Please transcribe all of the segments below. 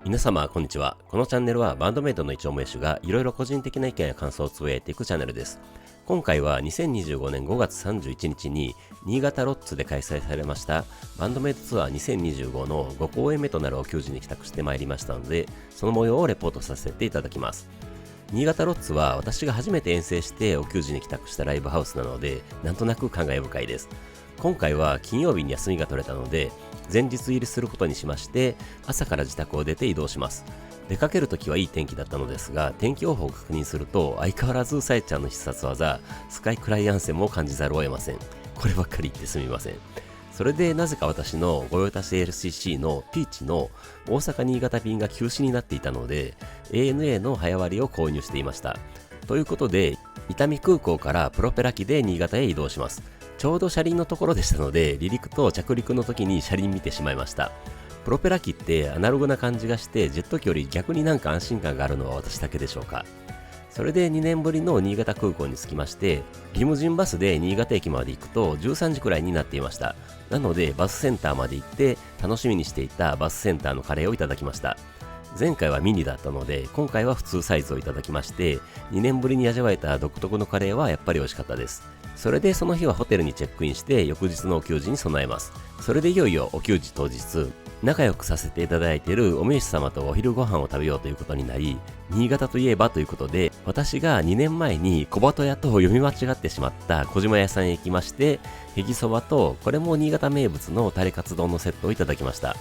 皆様こんにちは。このチャンネルはバンドメイドの一応名手がいろいろ個人的な意見や感想をつぶやいていくチャンネルです。今回は2025年5月31日に新潟ロッツで開催されましたバンドメイドツアー2025の5公演目となるお給仕に帰宅してまいりましたので、その模様をレポートさせていただきます。新潟ロッツは私が初めて遠征してお給仕に帰宅したライブハウスなので、なんとなく感慨深いです。今回は金曜日に休みが取れたので前日入りすることにしまして、朝から自宅を出て移動します。出かけるときはいい天気だったのですが、天気予報を確認すると相変わらずさえちゃんの必殺技スカイクライアンセムを感じざるを得ません。こればっかり言ってすみません。それでなぜか私の御用達 LCC のピーチの大阪新潟便が休止になっていたので ANA の早割りを購入していました。ということで伊丹空港からプロペラ機で新潟へ移動します。ちょうど車輪のところでしたので離陸と着陸の時に車輪見てしまいました。プロペラ機ってアナログな感じがしてジェット機より逆になんか安心感があるのは私だけでしょうか。それで2年ぶりの新潟空港に着きまして、リムジンバスで新潟駅まで行くと13時くらいになっていました。なのでバスセンターまで行って楽しみにしていたバスセンターのカレーをいただきました。前回はミニだったので今回は普通サイズをいただきまして、2年ぶりに味わえた独特のカレーはやっぱり美味しかったです。それでその日はホテルにチェックインして翌日のお給仕に備えます。それでいよいよお給仕当日、仲良くさせていただいているお名刺様とお昼ご飯を食べようということになり、新潟といえばということで私が2年前に小鳩屋と読み間違ってしまった小島屋さんへ行きまして、へぎそばとこれも新潟名物のタレカツ丼のセットをいただきました。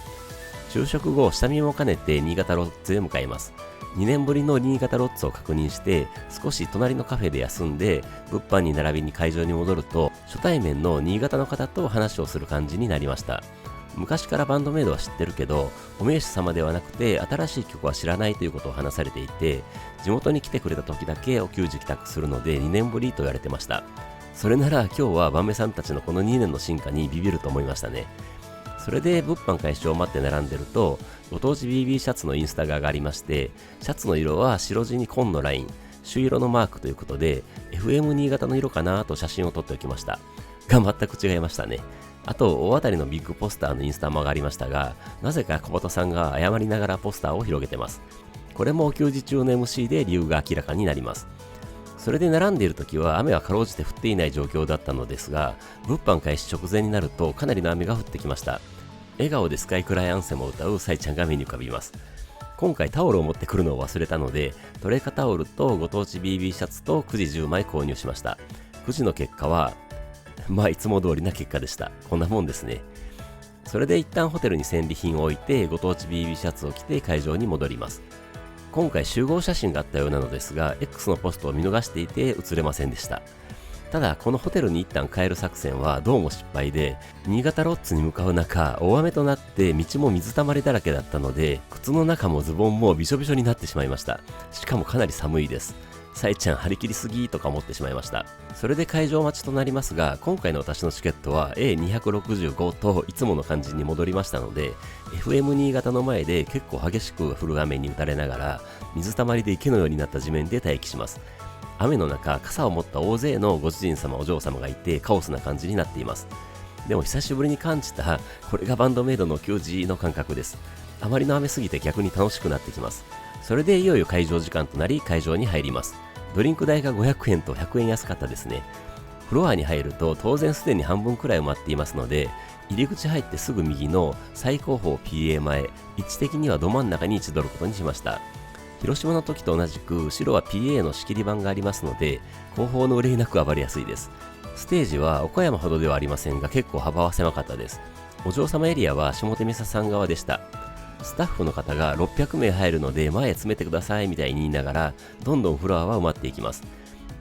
昼食後下見も兼ねて新潟ロッツへ向かいます。2年ぶりの新潟ロッツを確認して少し隣のカフェで休んで物販に並びに会場に戻ると、初対面の新潟の方と話をする感じになりました。昔からバンドメイドは知ってるけどお名刺様ではなくて新しい曲は知らないということを話されていて、地元に来てくれた時だけお給仕帰宅するので2年ぶりと言われてました。それなら今日はバンメさんたちのこの2年の進化にビビると思いましたね。それで物販開始を待って並んでるとご当地 BB シャツのインスタが上がりまして、シャツの色は白地に紺のライン、朱色のマークということで FM 新潟の色かなと写真を撮っておきましたが、全く違いましたね。あと大当たりのビッグポスターのインスタも上がりましたが、なぜか小鳩さんが謝りながらポスターを広げてます。これもお給仕中の MC で理由が明らかになります。それで並んでいる時は雨はかろうじて降っていない状況だったのですが、物販開始直前になるとかなりの雨が降ってきました。笑顔でスカイクライアンセムを歌うサイちゃんが目に浮かびます。今回タオルを持ってくるのを忘れたのでトレカタオルとご当地 BB シャツとくじ10枚購入しました。くじの結果はいつも通りな結果でした。こんなもんですね。それで一旦ホテルに戦利品を置いてご当地 BB シャツを着て会場に戻ります。今回集合写真があったようなのですが X のポストを見逃していて写れませんでした。ただこのホテルに一旦帰る作戦はどうも失敗で、新潟ロッツに向かう中大雨となって道も水たまりだらけだったので靴の中もズボンもびしょびしょになってしまいました。しかもかなり寒いです。サイちゃん張り切りすぎとか思ってしまいました。それで会場待ちとなりますが、今回の私のチケットは A265 といつもの感じに戻りましたので FM 新潟の前で結構激しく降る雨に打たれながら水たまりで池のようになった地面で待機します。雨の中傘を持った大勢のご主人様お嬢様がいてカオスな感じになっています。でも久しぶりに感じたこれがバンドメイドの給仕の感覚です。あまりの雨すぎて逆に楽しくなってきます。それでいよいよ会場時間となり会場に入ります。ドリンク代が500円と100円安かったですね。フロアに入ると当然すでに半分くらい埋まっていますので、入り口入ってすぐ右の最高峰 PA 前、位置的にはど真ん中に位置取ることにしました。広島の時と同じく後ろは PA の仕切り板がありますので後方の憂いなく暴れやすいです。ステージは岡山ほどではありませんが結構幅は狭かったです。お嬢様エリアは下手美沙さん側でした。スタッフの方が600名入るので前へ詰めてくださいみたいに言いながらどんどんフロアは埋まっていきます。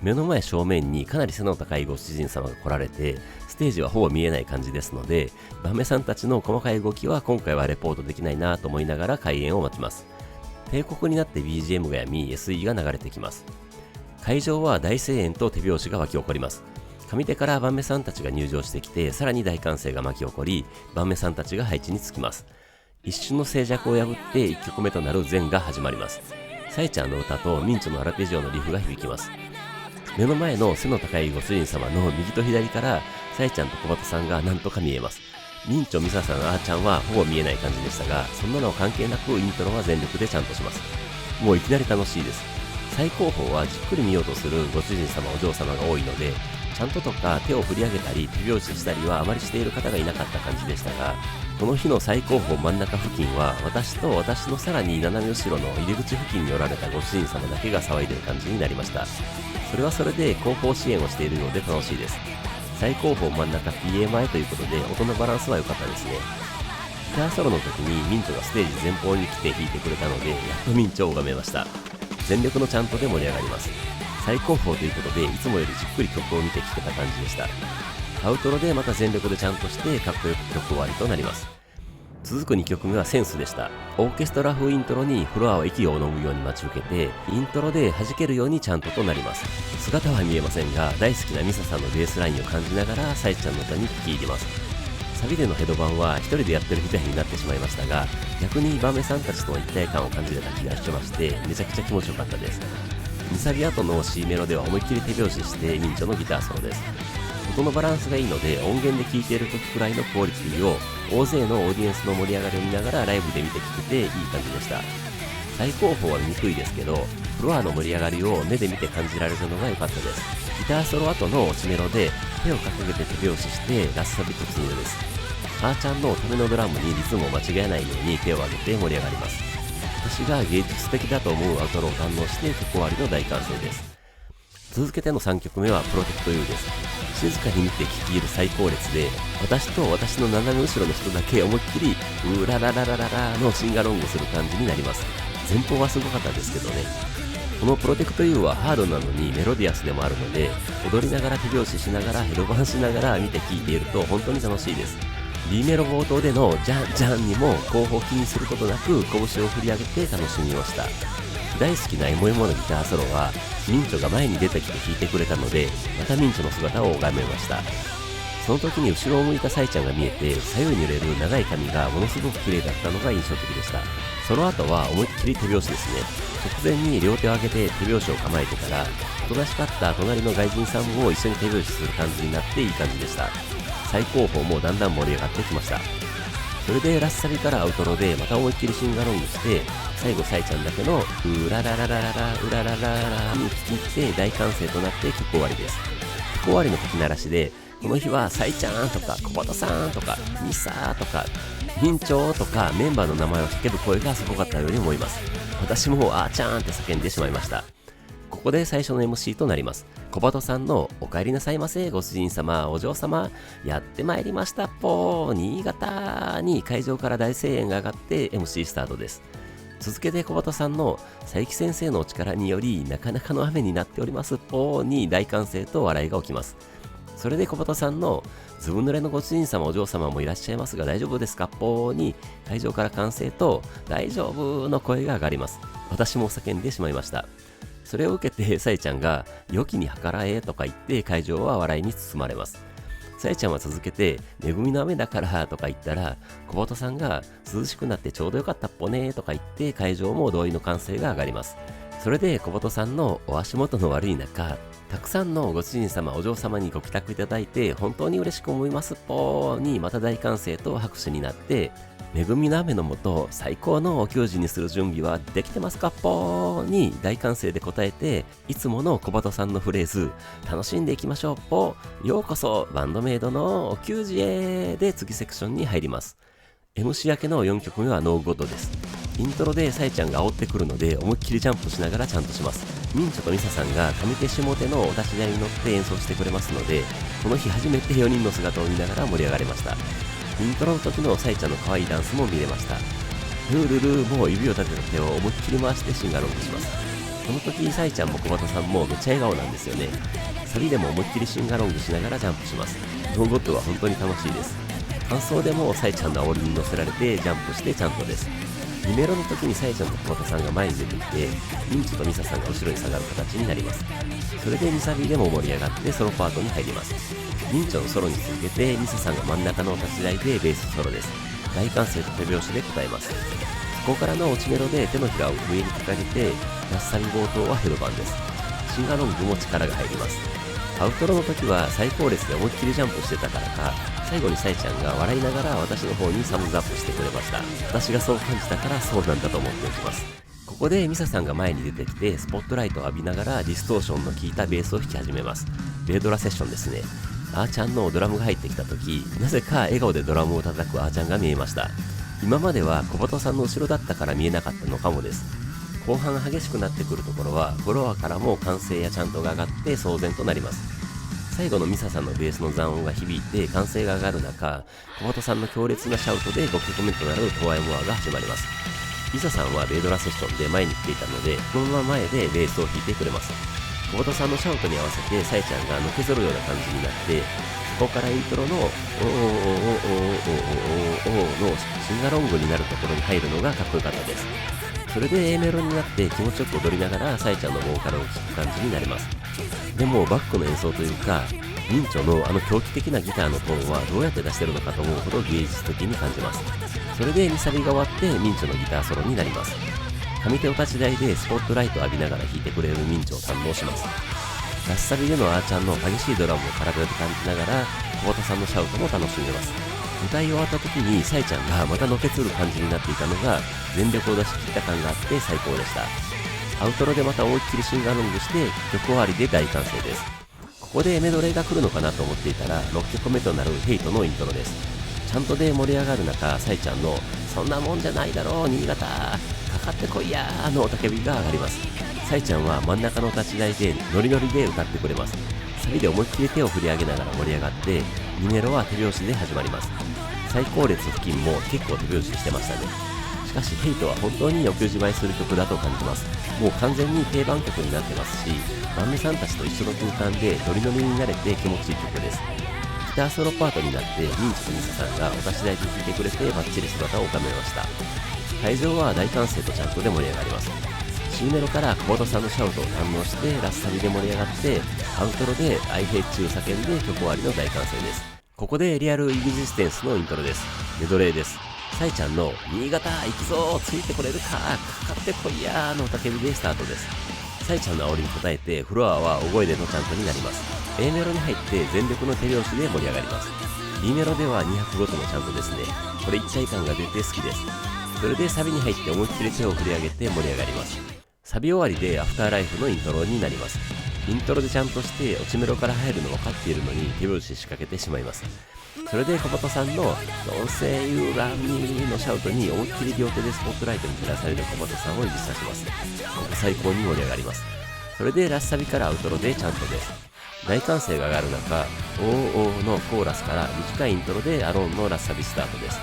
目の前正面にかなり背の高いご主人様が来られてステージはほぼ見えない感じですので、バメさんたちの細かい動きは今回はレポートできないなと思いながら開演を待ちます。帝国になって BGM がやみ SE が流れてきます。会場は大声援と手拍子が沸き起こります。上手からバンメさんたちが入場してきてさらに大歓声が巻き起こりバンメさんたちが配置につきます。一瞬の静寂を破って1曲目となる前が始まります。サイちゃんの歌とミンチョのアルペジオのリフが響きます。目の前の背の高いご主人様の右と左からサイちゃんと小鳩さんがなんとか見えます。ミンチョ、ミサさん、あーちゃんはほぼ見えない感じでしたが、そんなの関係なくイントロは全力でちゃんとします。もういきなり楽しいです。最高峰はじっくり見ようとするご主人様お嬢様が多いので、ちゃんととか手を振り上げたり手拍子したりはあまりしている方がいなかった感じでしたが、この日の最高峰真ん中付近は私と私のさらに斜め後ろの入り口付近におられたご主人様だけが騒いでる感じになりました。それはそれで後方支援をしているようで楽しいです。最高峰真ん中 PA 前ということで音のバランスは良かったですね。ギターソロの時にミンチョがステージ前方に来て弾いてくれたので、やっとミンチョを拝めました。全力のちゃんとで盛り上がります。最高峰ということでいつもよりじっくり曲を見て聴けた感じでした。アウトロでまた全力でちゃんとしてかっこよく曲終わりとなります。続く2曲目はセンスでした。オーケストラ風イントロにフロアは息を飲むように待ち受けて、イントロで弾けるようにちゃんととなります。姿は見えませんが、大好きなミサさんのベースラインを感じながらサイちゃんの歌に聴き入れます。サビでのヘドバンは一人でやってるみたいになってしまいましたが、逆にバメさんたちとの一体感を感じれた気がしまして、めちゃくちゃ気持ちよかったです。2サビ後の C メロでは思いっきり手拍子してミンチョのギターソロです。音のバランスがいいので、音源で聴いている時くらいのクオリティを大勢のオーディエンスの盛り上がりを見ながらライブで見て聴けていい感じでした。最高峰は見にくいですけど、フロアの盛り上がりを目で見て感じられるのが良かったです。ギターソロ後の落ちメロで手を掲げて手拍子してラスサビ突入です。あーちゃんのためのドラムにリズムを間違えないように手を挙げて盛り上がります。私が芸術的だと思うアウトロを堪能して曲終わりの大完成です。続けての3曲目はプロテクト U です。静かに見て聴き入る最高列で、私と私の斜め後ろの人だけ思いっきりうららららららのシンガロングする感じになります。前方はすごかったですけどね。このプロテクト U はハードなのにメロディアスでもあるので、踊りながら手拍子しながらヘドバンしながら見て聴いていると本当に楽しいです。B メロ冒頭でのジャンジャンにも後方気にすることなく拳を振り上げて楽しみました。大好きなエモエモのギターソロはミンチョが前に出てきて弾いてくれたので、またミンチョの姿を拝めました。その時に後ろを向いたサイちゃんが見えて、左右に揺れる長い髪がものすごく綺麗だったのが印象的でした。その後は思いっきり手拍子ですね。直前に両手を上げて手拍子を構えてから、おとなしかった隣の外人さんも一緒に手拍子する感じになっていい感じでした。最高峰もだんだん盛り上がってきました。それでラッサビからアウトロでまた思いっきりシンガロングして、最後サイちゃんだけのうららららららうららららに聞き入って大完成となって曲終わりです。曲終わりの吹き鳴らしで、この日はサイちゃんとか小畑さんとかミサーとかミンチョとかメンバーの名前を叫ぶ声がすごかったように思います。私もあーちゃんって叫んでしまいました。ここで最初の MC となります。小鳩さんのお帰りなさいませご主人様お嬢様やってまいりましたっぽー新潟に会場から大声援が上がって MC スタートです。続けて小鳩さんの佐伯先生のお力によりなかなかの雨になっておりますっぽーに大歓声と笑いが起きます。それで小鳩さんのずぶ濡れのご主人様お嬢様もいらっしゃいますが大丈夫ですかっぽーに会場から歓声と大丈夫の声が上がります。私も叫んでしまいました。それを受けてサイちゃんが良きに計らえとか言って会場は笑いに包まれます。サイちゃんは続けて恵みの雨だからとか言ったら、小鳩さんが涼しくなってちょうどよかったっぽねとか言って会場も同意の歓声が上がります。それで小鳩さんのお足元の悪い中、たくさんのご主人様お嬢様にご帰宅いただいて本当に嬉しく思いますっぽーにまた大歓声と拍手になって、恵みの雨のもと最高のお給仕にする準備はできてますかっぽーに大歓声で答えて、いつもの小鳩さんのフレーズ楽しんでいきましょうっぽようこそバンドメイドのお給仕へで次セクションに入ります。 MC 明けの4曲目はノーゴッドです。イントロでサイちゃんが煽ってくるので思いっきりジャンプしながらちゃんとします。ミンチョとミサさんが上手下手のお立ち台に乗って演奏してくれますので、この日初めて4人の姿を見ながら盛り上がれました。イントロの時のサイちゃんの可愛いダンスも見れました。ルールルーも指を立てた手を思いっきり回してシンガロングします。この時サイちゃんも小鳩さんもめっちゃ笑顔なんですよね。サビでも思いっきりシンガロングしながらジャンプします。ノーゴッドは本当に楽しいです。感想でもサイちゃんの煽りに乗せられてジャンプしてちゃんとです。2メロの時にサイちゃんと小鳩さんが前に出てきて、ミンチとミサさんが後ろに下がる形になります。それで2サビでも盛り上がってソロパートに入ります。ミンチョのソロに続けてミサさんが真ん中の立ち台でベースソロです。大歓声と手拍子で答えます。そこからの落ちメロで手のひらを上に掲げてラッサビ冒頭はヘドバンです。シンガロングも力が入ります。アウトロの時は最高列で思いっきりジャンプしてたからか、最後にサイちゃんが笑いながら私の方にサムズアップしてくれました。私がそう感じたからそうなんだと思っておきます。ここでミサさんが前に出てきてスポットライトを浴びながらディストーションの効いたベースを弾き始めます。ベードラセッションですね。あーちゃんのドラムが入ってきた時、なぜか笑顔でドラムを叩くあーちゃんが見えました。今までは小鳩さんの後ろだったから見えなかったのかもです。後半激しくなってくるところはフロアからも歓声やチャントが上がって騒然となります。最後のミサさんのベースの残音が響いて歓声が上がる中、小鳩さんの強烈なシャウトで5曲目となるトワイモアが始まります。ミサさんはベードラセッションで前に来ていたので、このまま前でベースを弾いてくれます。小鳩さんのシャウトに合わせてサイちゃんがのけぞるような感じになって、そこからイントロのおーおーおーおーおーおーおーのシンガロングになるところに入るのがかっこよかったです。それで A メロになって気持ちよく踊りながらサイちゃんのボーカルを聴く感じになります。でもバックの演奏というか、ミンチョのあの狂気的なギターのトーンはどうやって出してるのかと思うほど芸術的に感じます。それで2サビが終わってミンチョのギターソロになります。上手を立ち台でスポットライトを浴びながら弾いてくれるミンチョを堪能します。ラスサビでのあーちゃんの激しいドラムを体で感じながら小鳩さんのシャウトも楽しんでます。歌い終わった時にサイちゃんがまたのけつる感じになっていたのが全力を出し切った感があって最高でした。アウトロでまた思いっきりシンガーロングして曲終わりで大歓声です。ここでメドレーが来るのかなと思っていたら6曲目となるヘイトのイントロです。ちゃんとで盛り上がる中、サイちゃんのそんなもんじゃないだろう新潟かかってこいやーの雄たけびが上がります。サイちゃんは真ん中の立ち台でノリノリで歌ってくれます。サビで思いっきり手を振り上げながら盛り上がって2メロは手拍子で始まります。最高列付近も結構手拍子してましたね。しかしヘイトは本当に欲求自慢する曲だと感じます。もう完全に定番曲になってますし、バンドさんたちと一緒の空間でノリノリになれて気持ちいい曲です。ギターソロパートになってミンチとミサさんがお立ち台で弾いてくれてバッチリ姿を収めました。会場は大歓声とチャントで盛り上がります。C メロから小鳩さんのシャウトを堪能してラスサビで盛り上がってアウトロで I hate you 叫んで曲終わりの大歓声です。ここでリアルイグジステンスのイントロです。メドレーです。サイちゃんの新潟行くぞついてこれるかかかってこいやーの叫びでスタートです。サイちゃんの煽りに応えてフロアは大声でのチャントになります。 A メロに入って全力の手拍子で盛り上がります。 B メロでは2拍ごとのチャントですね。これ一体感が出て好きです。それでサビに入って思いっきり手を振り上げて盛り上がります。サビ終わりでアフターライフのイントロになります。イントロでちゃんとして落ちメロから入るの分かっているのに手拍子仕掛けてしまいます。それで小鳩さんの Don't say you love me のシャウトに思いっきり両手でスポットライトに照らされる小鳩さんを指さします。ここ最高に盛り上がります。それでラスサビからアウトロでちゃんとです。大歓声が上がる中、おーおーのコーラスから短いイントロでアローンのラスサビスタートです。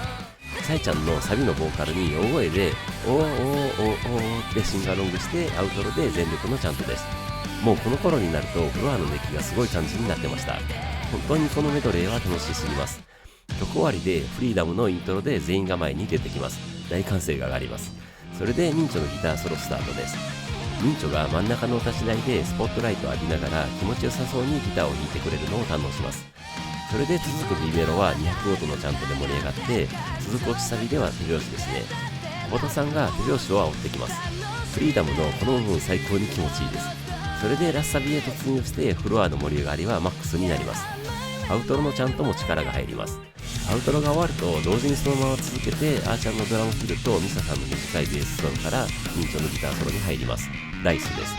サイちゃんのサビのボーカルに大声でおーおーおーおーってシンガロングしてアウトロで全力のチャントです。もうこの頃になるとフロアの熱気がすごい感じになってました。本当にこのメドレーは楽しすぎます。曲終わりでフリーダムのイントロで全員が前に出てきます。大歓声が上がります。それでミンチョのギターソロスタートです。ミンチョが真ん中の立ち台でスポットライトを浴びながら気持ちよさそうにギターを弾いてくれるのを堪能します。それで続く B メロは200ごとのチャントで盛り上がって続く落ちサビでは手拍子ですね。小鳩さんが手拍子を煽ってきます。フリーダムのこの部分最高に気持ちいいです。それでラスサビへ突入してフロアの盛り上がりはマックスになります。アウトロのチャントも力が入ります。アウトロが終わると同時にそのまま続けてあーちゃんのドラムキルとミサさんの短いベースソロからミンチョのギターソロに入ります。大好きです。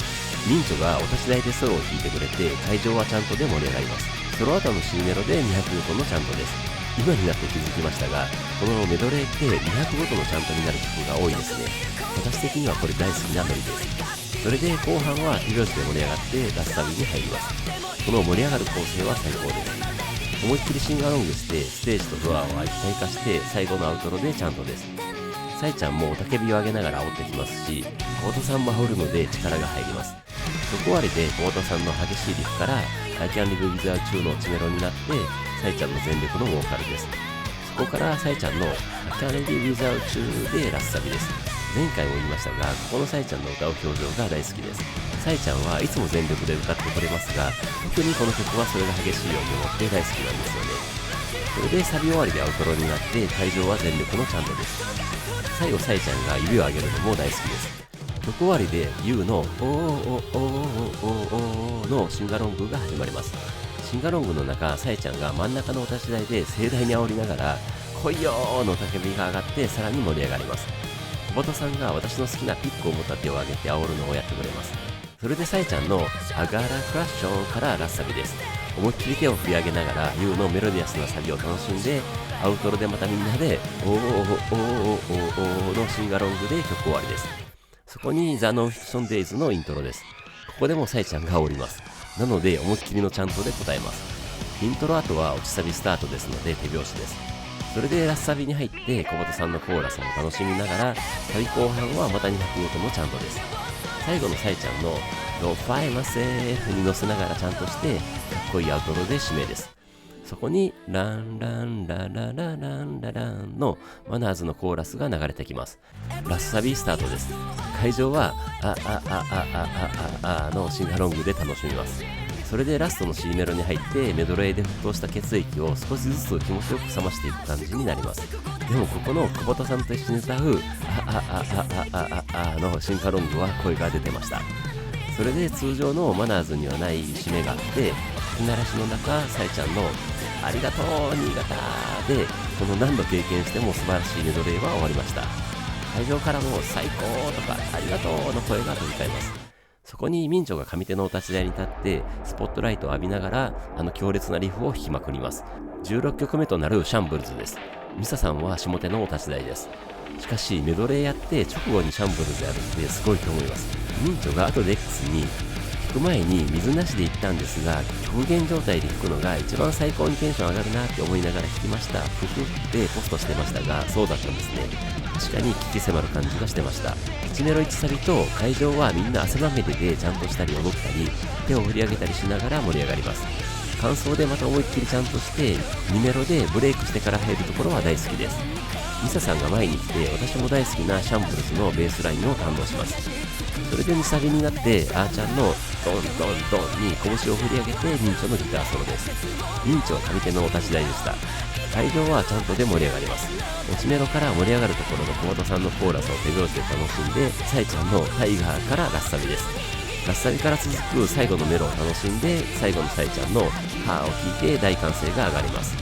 ミンチョがお立ち台でソロを弾いてくれて会場はチャントで盛り上がります。ソロ後の C メロで200ごとのチャントです。今になって気づきましたが、このメドレーって200ごとのチャントになる曲が多いですね。私的にはこれ大好きなノリです。それで後半は手拍子で盛り上がってラスサビに入ります。この盛り上がる構成は最高です。思いっきりシンガロングしてステージとフロアを一体化して最後のアウトロでチャントです。サイちゃんも雄たけびを上げながら煽ってきますし、小鳩さんも煽るので力が入ります。曲終わりで小鳩さんの激しいリフから I can live without you の落ちメロになってサイちゃんの全力のボーカルです。そこからサイちゃんの I can live without you でラスサビです。前回も言いましたが、ここのサイちゃんの歌う表情が大好きです。サイちゃんはいつも全力で歌ってくれますが、特にこの曲はそれが激しいように思って大好きなんですよね。それでサビ終わりでアウトロになって会場は全力のチャントです。最後サイちゃんが指を上げるのも大好きです。曲終わりで YOU のおーおーおーおーおーおーのシンガロングが始まります。シンガロングの中、さえちゃんが真ん中のお立ち台で盛大に煽りながら来いよーの叫びが上がってさらに盛り上がります。小畑さんが私の好きなピックを持った手を挙げて煽るのをやってくれます。それでさえちゃんのアガラクラッションからラッサビです。思いっきり手を振り上げながら U のメロディアスなサビを楽しんで、アウトロでまたみんなでおーおーおーおーおーおーのシンガロングで曲終わりです。そこにザ・ノンフィクションデイズのイントロです。ここでもさえちゃんがおります。なので思いっきりのチャントで答えます。イントロ後は落ちサビスタートですので手拍子です。それでラッサビに入って小畑さんのコーラスも楽しみながら、サビ後半はまた200ごとのチャントです。最後のさえちゃんのドファイマセーフに乗せながらちゃんとしてかっこいいアウトロで締めです。そこにランランラララランラランのマナーズのコーラスが流れてきます。ラッサビスタートです。会場はあのシンガロングで楽しみます。それでラストの C メロに入ってメドレーで沸騰した血液を少しずつ気持ちよく冷ましていく感じになります。でもここの久保田さんと一緒に歌うのシンガロングは声が出てました。それで通常のマナーズにはない締めがあって、吹き鳴らしの中、さえちゃんのありがとう新潟で、この何度経験しても素晴らしいメドレーは終わりました。会場からも最高とかありがとうの声が飛び交います。そこに民女が上手のお立ち台に立ってスポットライトを浴びながらあの強烈なリフを弾きまくります。16曲目となるシャンブルズです。ミサさんは下手のお立ち台です。しかしメドレーやって直後にシャンブルズやるんですごいと思います。民女が後で X に弾く前に水なしで行ったんですが、極限状態で弾くのが一番最高にテンション上がるなって思いながら弾きました。ふふってポストしてましたが、そうだったんですね。確かに危機迫る感じがしてました。1メロ1サビと会場はみんな汗まみれでジャンプしたり踊ったり手を振り上げたりしながら盛り上がります。感想でまた思いっきりちゃんとして2メロでブレイクしてから入るところは大好きです。ミサさんが前に来て私も大好きなシャンブルズのベースラインを堪能します。それで2サビになってあーちゃんのドンドンドンに拳を振り上げて民調のギターソロです。民調上手のお立ち台でした。会場はちゃんとで盛り上がります。落ちメロから盛り上がるところの小畑さんのコーラスを手拍子で楽しんで、サイちゃんのタイガーからラッサビです。ラッサビから続く最後のメロを楽しんで、最後のサイちゃんのハーを聞いて大歓声が上がります。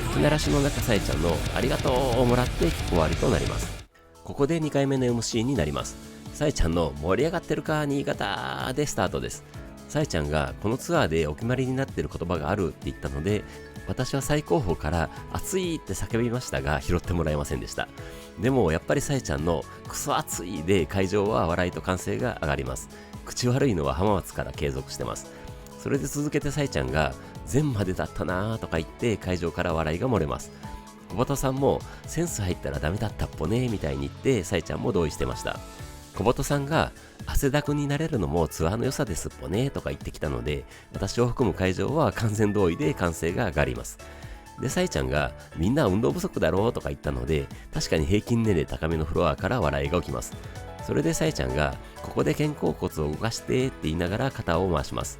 吹き鳴らしの中サイちゃんのありがとうをもらって終わりとなります。ここで2回目の MC になります。サイちゃんの盛り上がってるか新潟でスタートです。サイちゃんがこのツアーでお決まりになっている言葉があるって言ったので、私は最高峰から熱いって叫びましたが拾ってもらえませんでした。でもやっぱりサイちゃんのクソ熱いで会場は笑いと歓声が上がります。口悪いのは浜松から継続してます。それで続けてサイちゃんが全までだったなーとか言って会場から笑いが漏れます。小畑さんもセンス入ったらダメだったっぽねーみたいに言ってサイちゃんも同意してました。小畑さんが汗だくになれるのもツアーの良さですっぽねとか言ってきたので、私を含む会場は完全同意で歓声が上がります。で、サイちゃんがみんな運動不足だろうとか言ったので、確かに平均年齢高めのフロアから笑いが起きます。それでサイちゃんがここで肩甲骨を動かしてって言いながら肩を回します。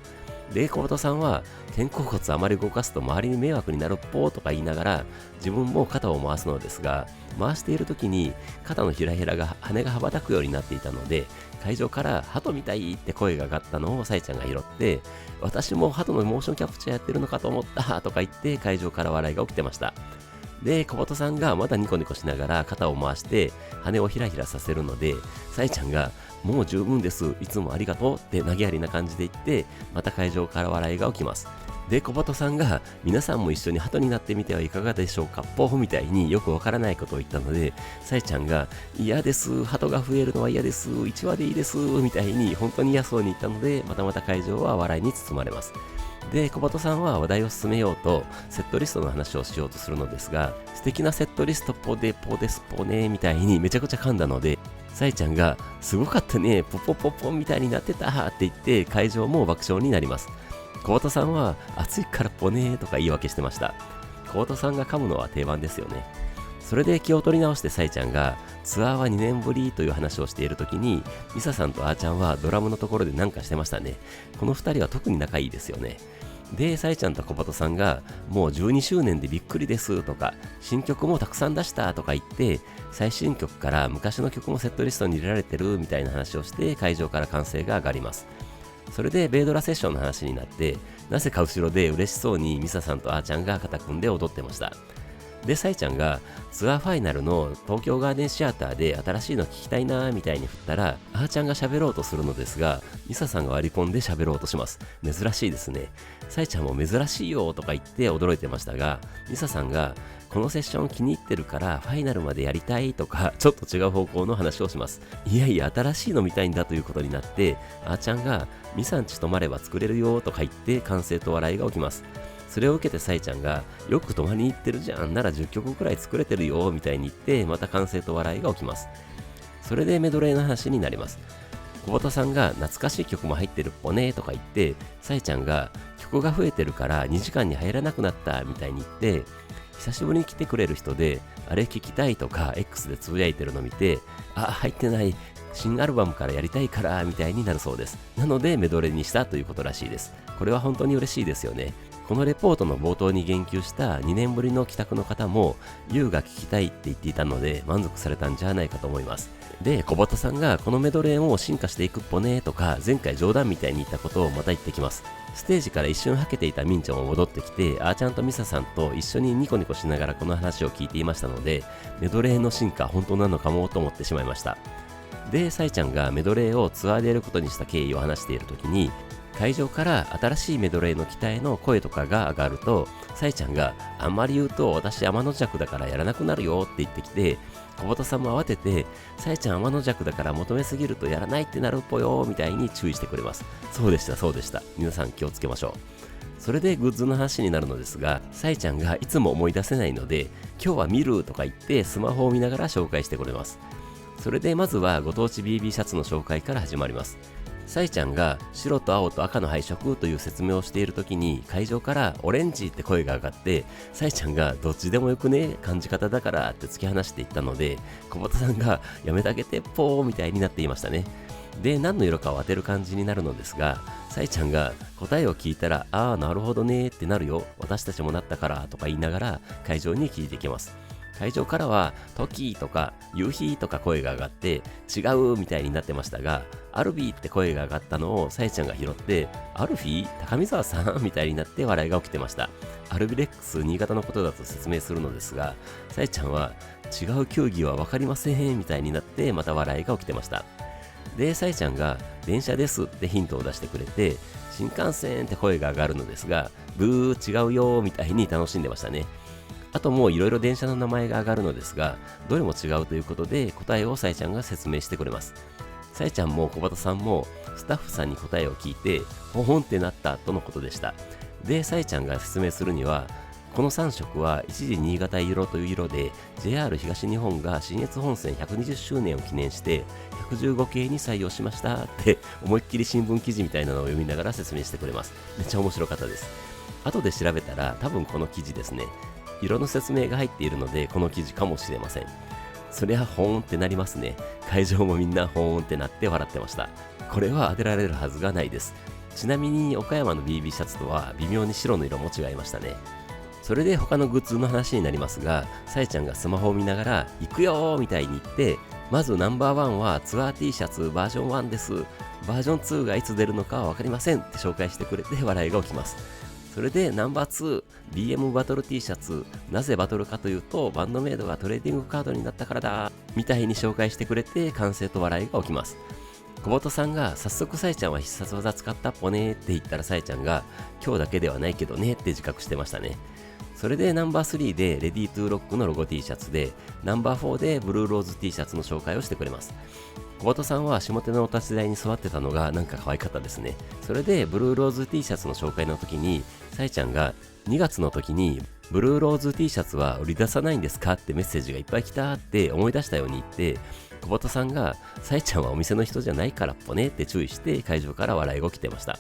で、小畑さんは肩甲骨あまり動かすと周りに迷惑になるっぽーとか言いながら自分も肩を回すのですが、回している時に肩のひらひらが羽が羽ばたくようになっていたので、会場から鳩みたいって声が上がったのをサイちゃんが拾って、私も鳩のモーションキャプチャーやってるのかと思ったとか言って会場から笑いが起きてました。で、小畑さんがまだニコニコしながら肩を回して羽をひらひらさせるので、サイちゃんがもう十分です、いつもありがとうって投げやりな感じで言って、また会場から笑いが起きます。で、小畑さんが皆さんも一緒に鳩になってみてはいかがでしょうかポーみたいによくわからないことを言ったので、サイちゃんが嫌です、鳩が増えるのは嫌です、1話でいいですみたいに本当に嫌そうに言ったので、またまた会場は笑いに包まれます。で、小畑さんは話題を進めようとセットリストの話をしようとするのですが、素敵なセットリストポデポデスポネみたいにめちゃくちゃ噛んだので、サイちゃんがすごかったねポポポポみたいになってたって言って会場も爆笑になります。小畑さんは暑いからポネーとか言い訳してました。小畑さんが噛むのは定番ですよね。それで気を取り直してサイちゃんがツアーは2年ぶりという話をしている時に、ミサさんとあーちゃんはドラムのところで何かしてましたね。この2人は特に仲いいですよね。で、サイちゃんと小畑さんがもう12周年でびっくりですとか新曲もたくさん出したとか言って、最新曲から昔の曲もセットリストに入れられてるみたいな話をして会場から歓声が上がります。それでベイドラセッションの話になって、なぜか後ろで嬉しそうにミサさんとあーちゃんが肩組んで踊ってました。で、サイちゃんがツアーファイナルの東京ガーデンシアターで新しいの聞きたいなーみたいに振ったら、あーちゃんが喋ろうとするのですが、ミサさんが割り込んで喋ろうとします。珍しいですね。サイちゃんも珍しいよとか言って驚いてましたが、ミサさんがこのセッション気に入ってるからファイナルまでやりたいとか、ちょっと違う方向の話をします。いやいや、新しいの見たいんだということになって、あーちゃんがミサんち泊まれば作れるよとか言って歓声と笑いが起きます。それを受けてサイちゃんが、よく泊まりに行ってるじゃん、なら10曲くらい作れてるよみたいに言って、また歓声と笑いが起きます。それでメドレーの話になります。小畑さんが懐かしい曲も入ってるっぽねとか言って、サイちゃんが曲が増えてるから2時間に入らなくなったみたいに言って、久しぶりに来てくれる人であれ聞きたいとか X でつぶやいてるの見て、あ、入ってない、新アルバムからやりたいからみたいになるそうです。なのでメドレーにしたということらしいです。これは本当に嬉しいですよね。このレポートの冒頭に言及した2年ぶりの帰宅の方も YOU が聞きたいって言っていたので満足されたんじゃないかと思います。で、小畑さんがこのメドレーも進化していくっぽねとか前回冗談みたいに言ったことをまた言ってきます。ステージから一瞬はけていたミンチョも戻ってきて、あーちゃんとミサさんと一緒にニコニコしながらこの話を聞いていましたので、メドレーの進化本当なのかもと思ってしまいました。で、サイちゃんがメドレーをツアーでやることにした経緯を話している時に、会場から新しいメドレーの期待の声とかが上がると、サイちゃんがあんまり言うと私天の弱だからやらなくなるよって言ってきて、小畑さんも慌てて、サイちゃん天の弱だから求めすぎるとやらないってなるっぽよみたいに注意してくれます。そうでしたそうでした。皆さん気をつけましょう。それでグッズの話になるのですが、サイちゃんがいつも思い出せないので、今日は見るとか言ってスマホを見ながら紹介してくれます。それでまずはご当地 BB シャツの紹介から始まります。サイちゃんが白と青と赤の配色という説明をしている時に会場からオレンジって声が上がって、サイちゃんがどっちでもよくね、感じ方だからって突き放していったので、小畑さんがやめてあげてポーみたいになっていましたね。で、何の色かを当てる感じになるのですが、サイちゃんが答えを聞いたら、ああなるほどねってなるよ、私たちもなったからとか言いながら会場に聞いていきます。会場からは時とか夕日とか声が上がって違うみたいになってましたが、アルビーって声が上がったのをサイちゃんが拾って、アルフィー高見沢さんみたいになって笑いが起きてました。アルビレックス新潟のことだと説明するのですが、サイちゃんは違う球技は分かりませんみたいになってまた笑いが起きてました。で、サイちゃんが電車ですってヒントを出してくれて、新幹線って声が上がるのですが、ブー違うよみたいに楽しんでましたね。あともういろいろ電車の名前が上がるのですが、どれも違うということで答えをサイちゃんが説明してくれます。サイちゃんも小畑さんもスタッフさんに答えを聞いて、ほほんってなったとのことでした。で、サイちゃんが説明するには、この3色は一時新潟色という色で JR 東日本が信越本線120周年を記念して115系に採用しましたって思いっきり新聞記事みたいなのを読みながら説明してくれます。めっちゃ面白かったです。後で調べたら多分この記事ですね。色の説明が入っているのでこの記事かもしれません。そりゃほーんってなりますね。会場もみんなほーんってなって笑ってました。これは当てられるはずがないです。ちなみに岡山の BB シャツとは微妙に白の色も違いましたね。それで他のグッズの話になりますが、さえちゃんがスマホを見ながら行くよーみたいに言って、まずナンバーワンはツアー T シャツバージョン1です。バージョン2がいつ出るのかは分かりませんって紹介してくれて笑いが起きます。それでナンバー 2BM バトル T シャツ、なぜバトルかというとバンドメイドがトレーディングカードになったからだみたいに紹介してくれて歓声と笑いが起きます。小本さんが早速さえちゃんは必殺技使ったっぽねって言ったらさえちゃんが今日だけではないけどねって自覚してましたね。それでナンバー3でレディートゥーロックのロゴ T シャツで、ナンバー4でブルーローズ T シャツの紹介をしてくれます。小本さんは下手のお立ち台に座ってたのがなんか可愛かったですね。それでブルーローズ T シャツの紹介の時にさえちゃんが2月の時にブルーローズ T シャツは売り出さないんですかってメッセージがいっぱい来たって思い出したように言って、小本さんがさえちゃんはお店の人じゃないからっぽねって注意して会場から笑いが起きてました。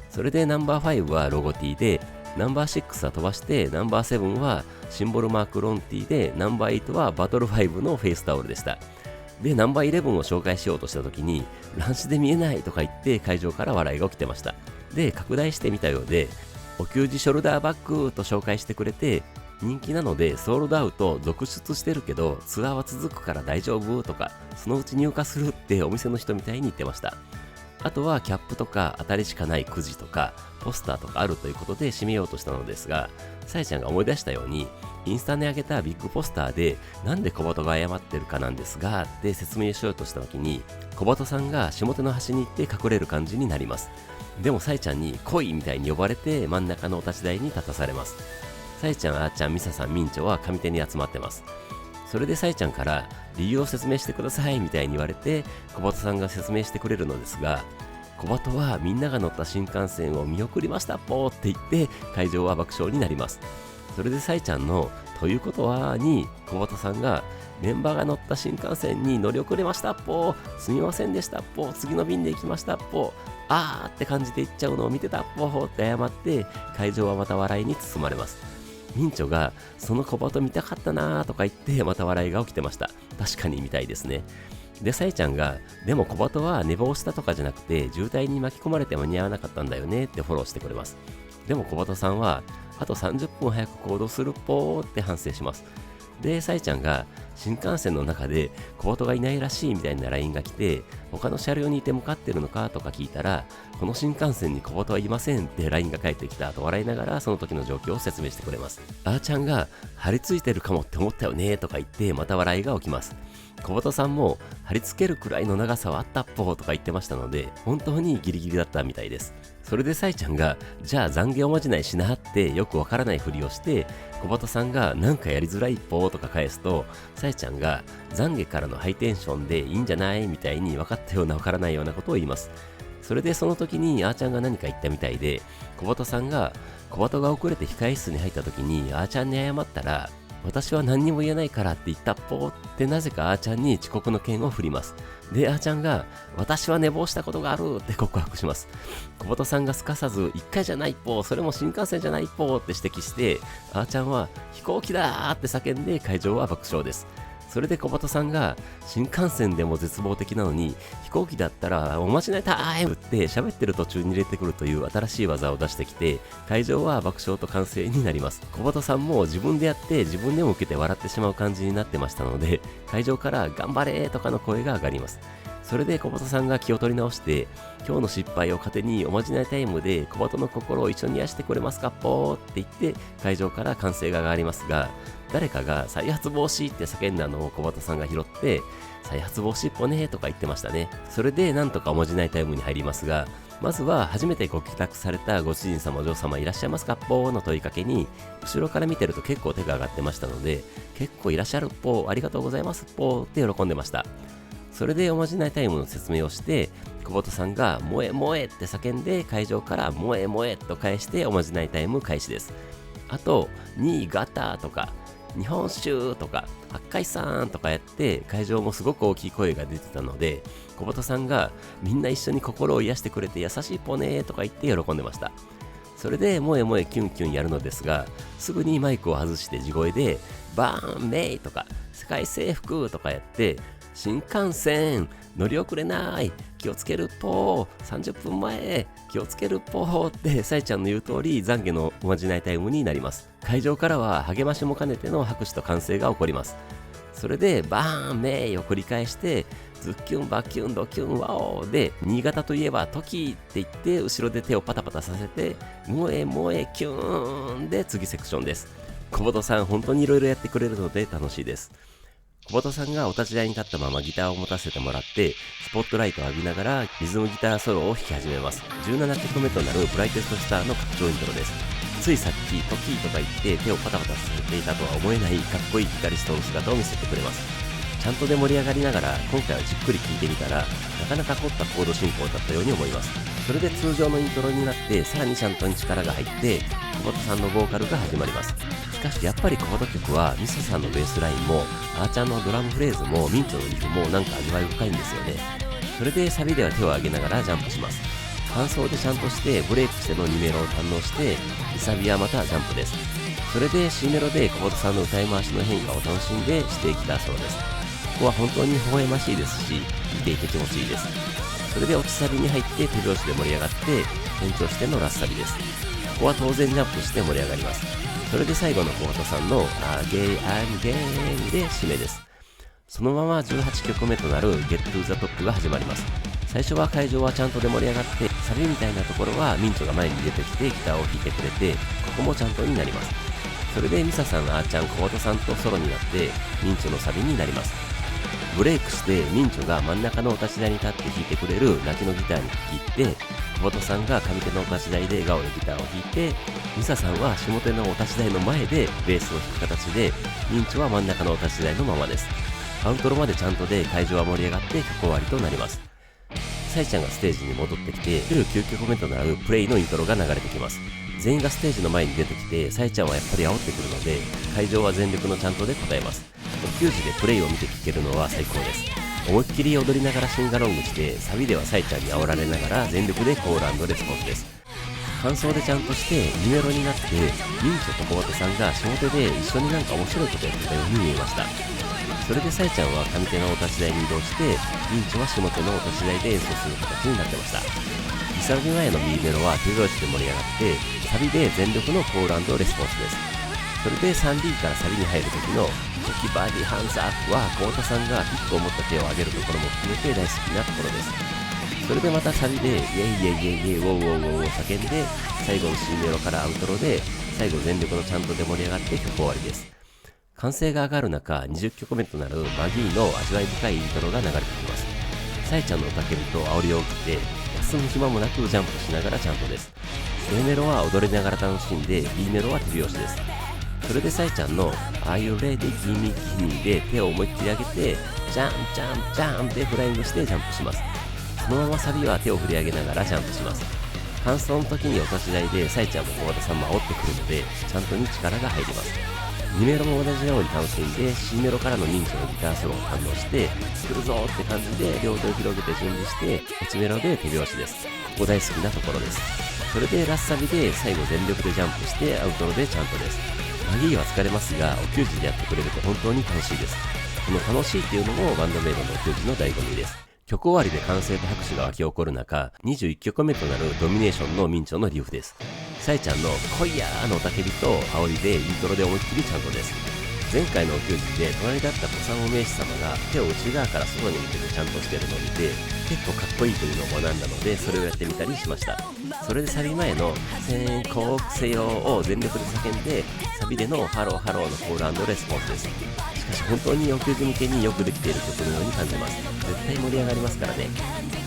それでナンバー5はロゴ T で、ナンバー6は飛ばしてナンバー7はシンボルマークロン T で、ナンバー8はバトル5のフェイスタオルでした。でナンバー11を紹介しようとした時に乱視で見えないとか言って会場から笑いが起きてました。で拡大してみたようで、お給仕ショルダーバッグと紹介してくれて、人気なのでソールドアウト続出してるけどツアーは続くから大丈夫とか、そのうち入荷するってお店の人みたいに言ってました。あとはキャップとか当たりしかないくじとかポスターとかあるということで締めようとしたのですが、さえちゃんが思い出したように、インスタに上げたビッグポスターでなんで小鳩が謝ってるかなんですがって説明しようとした時に、小鳩さんが下手の端に行って隠れる感じになります。でもさえちゃんに来いみたいに呼ばれて真ん中のお立ち台に立たされます。さえちゃん、あーちゃん、みささん、みんちょは上手に集まってます。それでさえちゃんから理由を説明してくださいみたいに言われて、小鳩さんが説明してくれるのですが、小鳩はみんなが乗った新幹線を見送りましたぽーって言って会場は爆笑になります。それでさえちゃんのということはに小鳩さんが、メンバーが乗った新幹線に乗り遅れましたぽー、すみませんでしたぽー、次の便で行きましたぽー、あーって感じで言っちゃうのを見てたぽーって謝って会場はまた笑いに包まれます。ミンチョがその小鳩見たかったなーとか言ってまた笑いが起きてました。確かにみたいですね。で、さえちゃんが、でも小鳩は寝坊したとかじゃなくて渋滞に巻き込まれて間に合わなかったんだよねってフォローしてくれます。でも小鳩さんは、あと30分早く行動するっぽーって反省します。で、さえちゃんが新幹線の中で小鳩がいないらしいみたいな LINE が来て、他の車両にいて向かってるのかとか聞いたら、この新幹線に小鳩はいませんって LINE が返ってきたと笑いながらその時の状況を説明してくれます。あーちゃんが張り付いてるかもって思ったよねとか言ってまた笑いが起きます。小鳩さんも貼り付けるくらいの長さはあったっぽーとか言ってましたので、本当にギリギリだったみたいです。それでさえちゃんが、じゃあ懺悔おまじないしなってよくわからないふりをして、小鳩さんがなんかやりづらいっぽーとか返すと、さえちゃんが懺悔からのハイテンションでいいんじゃないみたいに分かったような分からないようなことを言います。それでその時にあーちゃんが何か言ったみたいで、小鳩さんが小鳩が遅れて控え室に入った時にあーちゃんに謝ったら、私は何にも言えないからって言ったっぽーってなぜかあーちゃんに遅刻の件を振ります。で、あーちゃんが私は寝坊したことがあるって告白します。小鳩さんがすかさず一回じゃないっぽー、それも新幹線じゃないっぽーって指摘して、あーちゃんは飛行機だーって叫んで会場は爆笑です。それで小鳩さんが新幹線でも絶望的なのに飛行機だったらおまじないタイムって喋ってる途中に入れてくるという新しい技を出してきて、会場は爆笑と歓声になります。小鳩さんも自分でやって自分でも受けて笑ってしまう感じになってましたので、会場から頑張れーとかの声が上がります。それで小鳩さんが気を取り直して、今日の失敗を糧におまじないタイムで小鳩の心を一緒に癒してくれますかっぽーって言って会場から歓声が上がりますが、誰かが再発防止って叫んだのを小鳩さんが拾って、再発防止っぽねーとか言ってましたね。それでなんとかおまじないタイムに入りますが、まずは初めてご帰宅されたご主人様お嬢様いらっしゃいますかっぽーの問いかけに、後ろから見てると結構手が上がってましたので、結構いらっしゃるっぽー、ありがとうございますっぽーって喜んでました。それでおまじないタイムの説明をして、小鳩さんが萌え萌えって叫んで会場から萌え萌えと返しておまじないタイム開始です。あと、新潟とか日本酒とか八海山とかやって会場もすごく大きい声が出てたので、小鳩さんがみんな一緒に心を癒してくれて優しいぽねーとか言って喜んでました。それで萌え萌えキュンキュンやるのですが、すぐにマイクを外して地声でバーンメイとか世界征服とかやって、新幹線乗り遅れない気をつけるっぽー30分前気をつけるっぽーってさえちゃんの言う通り懺悔のおまじないタイムになります。会場からは励ましも兼ねての拍手と歓声が起こります。それでバーンメイを繰り返して、ズッキュンバキュンドキュンワオで、新潟といえば時って言って後ろで手をパタパタさせて、萌え萌えキューンで次セクションです。小鳩さん本当にいろいろやってくれるので楽しいです。小鳩さんがお立ち台に立ったままギターを持たせてもらって、スポットライトを浴びながらリズムギターソロを弾き始めます。17曲目となるブライテストスターの拡張イントロです。ついさっきトキーとか言って手をパタパタさせていたとは思えないかっこいいギタリストの姿を見せてくれます。ちゃんとで盛り上がりながら今回はじっくり聴いてみたら、なかなか凝ったコード進行だったように思います。それで通常のイントロになってさらにちゃんとに力が入って小鳩さんのボーカルが始まります。しかしやっぱり小鳩曲はミサさんのベースラインもあーちゃんのドラムフレーズもミンチョのリフもなんか味わい深いんですよね。それでサビでは手を上げながらジャンプします。間奏でちゃんとしてブレイクしての2メロを堪能して、リサビはまたジャンプです。それで C メロで小鳩さんの歌い回しの変化を楽しんでしてきたそうです。ここは本当に微笑ましいですし、見ていて気持ちいいです。それで落ちサビに入って手拍子で盛り上がって延長してのラスサビです。ここは当然ジャンプして盛り上がります。それで最後の小鳩さんのアゲイアンゲーンで締めです。そのまま18曲目となる Get to the Top が始まります。最初は会場はちゃんとで盛り上がって、サビみたいなところはミンチョが前に出てきてギターを弾いてくれて、ここもちゃんとになります。それでミサさん、あーちゃん、小本さんとソロになってミンチョのサビになります。ブレイクしてミンチョが真ん中のお立ち台に立って弾いてくれる泣きのギターに聞き入って、小本さんが上手のお立ち台で笑顔でギターを弾いて、ミサさんは下手のお立ち台の前でベースを弾く形で、ミンチョは真ん中のお立ち台のままです。アウトロまでちゃんとで会場は盛り上がって曲終わりとなります。サイちゃんがステージに戻ってきて、9曲目となるプレイのイントロが流れてきます。全員がステージの前に出てきて、サイちゃんはやっぱり煽ってくるので、会場は全力のちゃんとで答えます。球児でプレイを見て聴けるのは最高です。思いっきり踊りながらシンガロングして、サビではサイちゃんに煽られながら全力でコール&レスポンスです。感想でちゃんとして2メロになって、ミンチョと小本さんが下手で一緒になんか面白いことやってたように見えました。それでサイちゃんは上手のお立ち台に移動して、ミンチョは下手のお立ち台で演奏する形になってました。2サビ前の B メロは手拍子で盛り上がって、サビで全力のコール&レスポンスです。それで 3D からサビに入る時のチョキバディハンズアップは小本さんがピックを持った手を上げるところも含めて大好きなところです。それでまたサビでイエイイエイイエイイエイウォウウォウウォウを叫んで、最後の C メロからアウトロで最後全力のちゃんとで盛り上がって曲終わりです。歓声が上がる中、20曲目となるマギーの味わい深いイントロが流れてきます。サイちゃんの雄たけびと煽りを受けて、休む暇もなくジャンプしながらちゃんとです。A メロは踊りながら楽しんで、B メロは手拍子です。それでサイちゃんの Are you ready? Gimme Gimme で手を思いっきり上げて、ジャンジャンジャンでフライングしてジャンプします。そのままサビは手を振り上げながらジャンプします。感想の時にお立ち台でサイちゃんも小和田さんも煽ってくるので、ちゃんとに力が入ります。2メロも同じように楽しんで、C メロからのミンチョのギターソロを堪能して、来るぞーって感じで両手を広げて準備して、1メロで手拍子です。ここ大好きなところです。それでラスサビで最後全力でジャンプしてアウトロでちゃんとです。マギーは疲れますが、お給仕でやってくれると本当に楽しいです。この楽しいっていうのもバンドメイドのお給仕の醍醐味です。曲終わりで歓声と拍手が沸き起こる中、21曲目となるドミネーションのミンチョのリフです。サイちゃんの来いやーの雄たけびと煽りでイントロで思いっきりちゃんとです。前回のお給仕で隣だった古参お名士様が手を内側から外に向けてちゃんとしてるのを見て、結構かっこいいというのを学んだので、それをやってみたりしました。それでサビ前の宣告せよを全力で叫んで、サビでのハローハローのコール&レスポンスです。しかし本当にお給仕向けによくできている曲のように感じます。絶対盛り上がりますからね。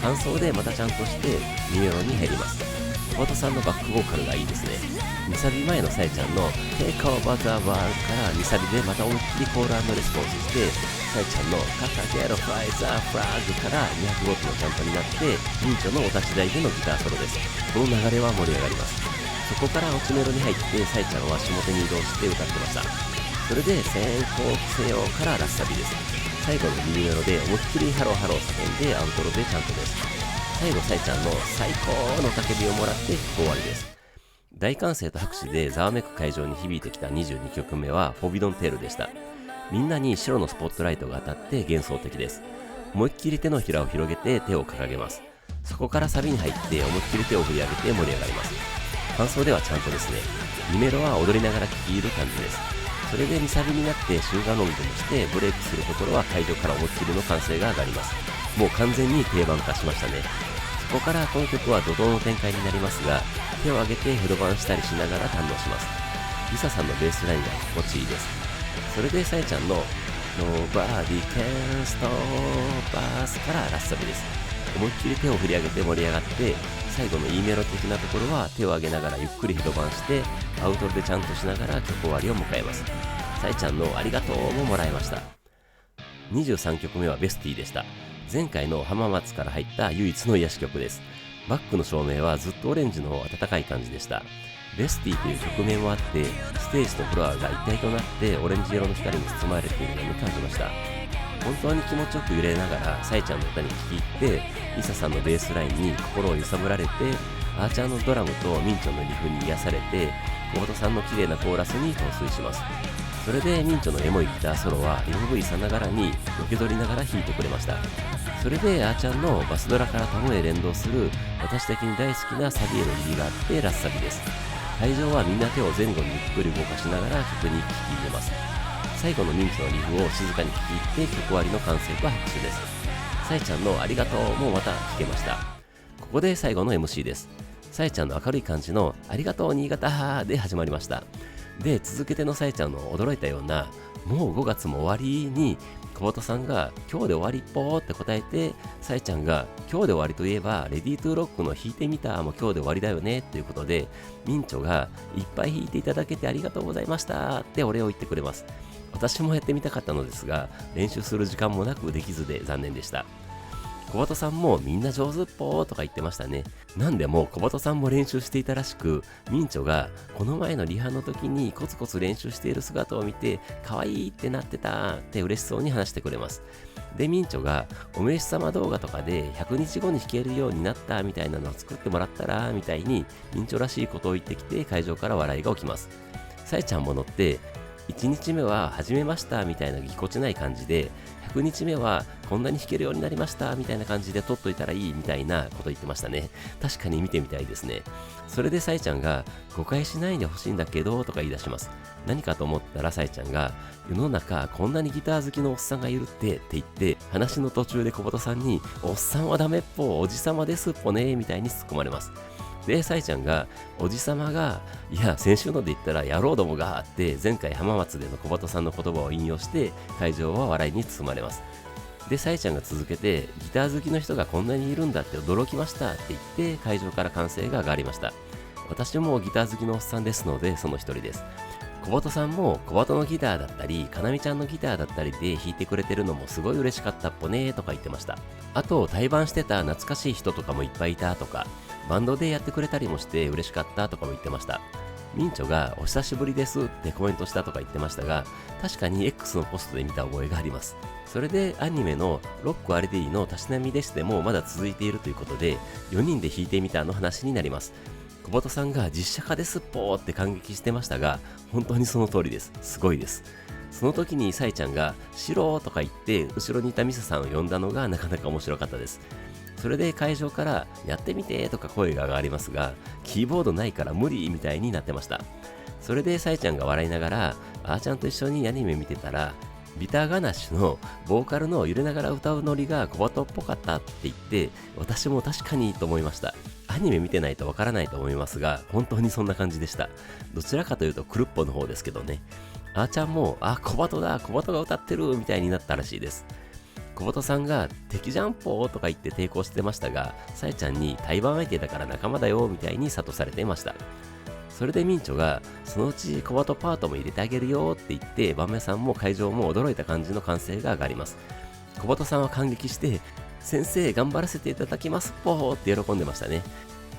感想でまたちゃんとして2メロに入ります。小本さんのバックボーカルがいいですね。2サビ前のサイちゃんの Take over the world から2サビでまた思いっきりコール&レスポンスして、サイちゃんのカタゲロフライザーフラッグから200ゴートのジャンプになって、ミンチョのお立ち台でのギターソロです。この流れは盛り上がります。そこから落ちメロに入ってサイちゃんは下手に移動して歌ってました。それで宣告せよからラスサビです。最後のミニメロで思いっきりハローハロー叫んでアウトロでちゃんとです。最後サイちゃんの最高の叫びをもらって終わりです。大歓声と拍手でざわめく会場に響いてきた22曲目はフォビドンテールでした。みんなに白のスポットライトが当たって幻想的です。思いっきり手のひらを広げて手を掲げます。そこからサビに入って思いっきり手を振り上げて盛り上がります。感想ではちゃんとですね。2メロは踊りながら聴き入る感じです。それで2サビになってシンガロングもしてブレイクするところは会場から思いっきりの歓声が上がります。もう完全に定番化しましたね。そこからこの曲は怒涛の展開になりますが、手を挙げてヘドバンしたりしながら堪能します。リサさんのベースラインが心地いいです。それでサイちゃんの Nobody Can Stop Us からラスサビです。思いっきり手を振り上げて盛り上がって、最後の E メロ的なところは手を上げながらゆっくりヘドバンしてアウトロでちゃんとしながら曲終わりを迎えます。サイちゃんのありがとうももらいました。23曲目はベスティでした。前回の浜松から入った唯一の癒し曲です。バックの照明はずっとオレンジの温かい感じでした。ベスティという曲名もあって、ステージとフロアが一体となってオレンジ色の光に包まれているように感じました。本当に気持ちよく揺れながらサイちゃんの歌に聴き入って、リサさんのベースラインに心を揺さぶられて、アーチャーのドラムとミンチョのリフに癒されて、小本さんの綺麗なコーラスに陶酔します。それでミンチョのエモいギターソロは MV さながらに受け取りながら弾いてくれました。それであーちゃんのバスドラからタムへ連動する私的に大好きなサビへの入りがあってラスサビです。会場はみんな手を前後にゆっくり動かしながら曲に聴き入れます。最後のミンチョのリフを静かに聴き入って曲終わりの歓声と拍手です。さえちゃんのありがとうもまた聞けました。ここで最後の MC です。さえちゃんの明るい感じのありがとう新潟で始まりました。で、続けてのさえちゃんの驚いたような、もう5月も終わりに、小鳩さんが今日で終わりっぽーって答えて、さえちゃんが今日で終わりといえば、レディートゥーロックの弾いてみたも今日で終わりだよねっていうことで、ミンチョがいっぱい弾いていただけてありがとうございましたってお礼を言ってくれます。私もやってみたかったのですが、練習する時間もなくできずで残念でした。小鳩さんもみんな上手っぽーとか言ってましたね。なんでも小鳩さんも練習していたらしく、ミンチョがこの前のリハの時にコツコツ練習している姿を見て可愛いってなってたって嬉しそうに話してくれます。で、ミンチョがお召し様動画とかで100日後に弾けるようになったみたいなのを作ってもらったらみたいにミンチョらしいことを言ってきて、会場から笑いが起きます。さえちゃんも乗って1日目は始めましたみたいなぎこちない感じで、100日目はこんなに弾けるようになりましたみたいな感じで撮っといたらいいみたいなこと言ってましたね。確かに見てみたいですね。それでさえちゃんが誤解しないでほしいんだけどとか言い出します。何かと思ったらさえちゃんが、世の中こんなにギター好きのおっさんがいるって言って、話の途中で小鳩さんにおっさんはダメっぽおじさまですっぽねみたいに突っ込まれます。で、さえちゃんが、おじさまが、いや、先週ので言ったら、野郎どもがって、前回浜松での小鳩さんの言葉を引用して、会場は笑いに包まれます。で、さえちゃんが続けて、ギター好きの人がこんなにいるんだって驚きましたって言って、会場から歓声が上がりました。私もギター好きのおっさんですので、その一人です。小鳩さんも小鳩のギターだったり、かなみちゃんのギターだったりで弾いてくれてるのもすごい嬉しかったっぽねーとか言ってました。あと、対バンしてた懐かしい人とかもいっぱいいたとか、バンドでやってくれたりもして嬉しかったとかも言ってました。ミンチョがお久しぶりですってコメントしたとか言ってましたが、確かに X のポストで見た覚えがあります。それでアニメのロックアレディのたしなみですでもまだ続いているということで、4人で弾いてみたの話になります。小鳩さんが実写化ですっぽーって感激してましたが、本当にその通りです。すごいです。その時にサイちゃんがシローとか言って後ろにいたミサさんを呼んだのがなかなか面白かったです。それで会場からやってみてとか声が上がりますが、キーボードないから無理みたいになってました。それでサイちゃんが笑いながら、あーちゃんと一緒にアニメ見てたら、ビターガナッシュのボーカルの揺れながら歌うノリが小鳩っぽかったって言って、私も確かにと思いました。アニメ見てないとわからないと思いますが、本当にそんな感じでした。どちらかというとクルッポの方ですけどね。あーちゃんも、あ、小鳩だ、小鳩が歌ってるみたいになったらしいです。小鳩さんが敵じゃんぽーとか言って抵抗してましたが、さえちゃんに対バン相手だから仲間だよみたいに諭されていました。それでミンチョがそのうち小鳩パートも入れてあげるよって言って、バンメさんも会場も驚いた感じの歓声が上がります。小鳩さんは感激して、先生頑張らせていただきますぽーって喜んでましたね。